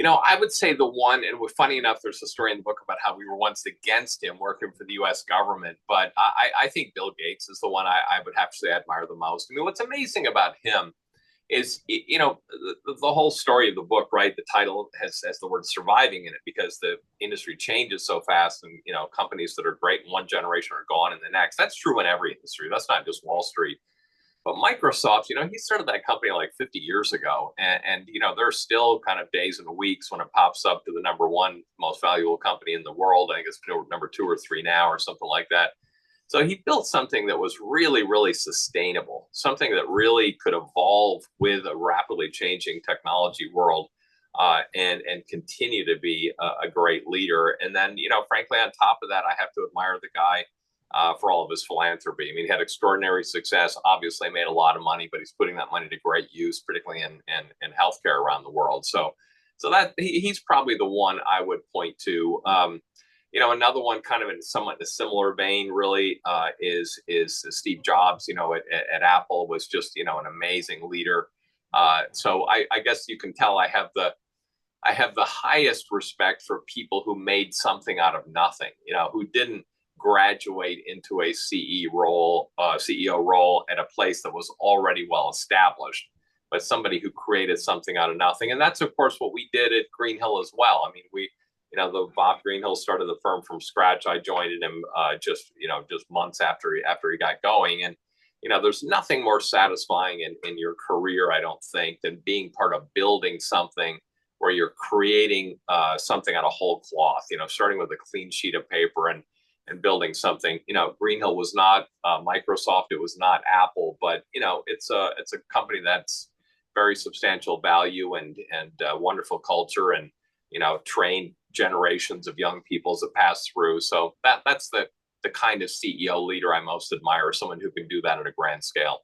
I would say the one, and funny enough, there's a story in the book about how we were once against him working for the U.S. government, but I think Bill Gates is the one I would have to say I admire the most. I mean, what's amazing about him is, the whole story of the book, right? The title has the word surviving in it because the industry changes so fast, and companies that are great in one generation are gone in the next. That's true in every industry. That's not just Wall Street. But Microsoft, he started that company like 50 years ago. And there's still kind of days and weeks when it pops up to the number one most valuable company in the world. I think it's number two or three now or something like that. So he built something that was really, really sustainable, something that really could evolve with a rapidly changing technology world, and continue to be a great leader. And then, frankly, on top of that, I have to admire the guy for all of his philanthropy. I mean, he had extraordinary success, obviously made a lot of money, but he's putting that money to great use, particularly in healthcare around the world. So that he's probably the one I would point to. Another one kind of in somewhat in a similar vein, really, is Steve Jobs. At Apple was just an amazing leader. So I guess you can tell I have the highest respect for people who made something out of nothing. Who didn't graduate into a CEO role at a place that was already well established, but somebody who created something out of nothing. And that's, of course, what we did at Greenhill as well. I mean, the Bob Greenhill started the firm from scratch. I joined him just months after he got going. And, there's nothing more satisfying in your career, I don't think, than being part of building something where you're creating something out of whole cloth, starting with a clean sheet of paper and building something. Greenhill was not Microsoft, it was not Apple, but it's a company that's very substantial value and wonderful culture, and trained generations of young people that pass through. So that's the kind of CEO leader I most admire, someone who can do that at a grand scale.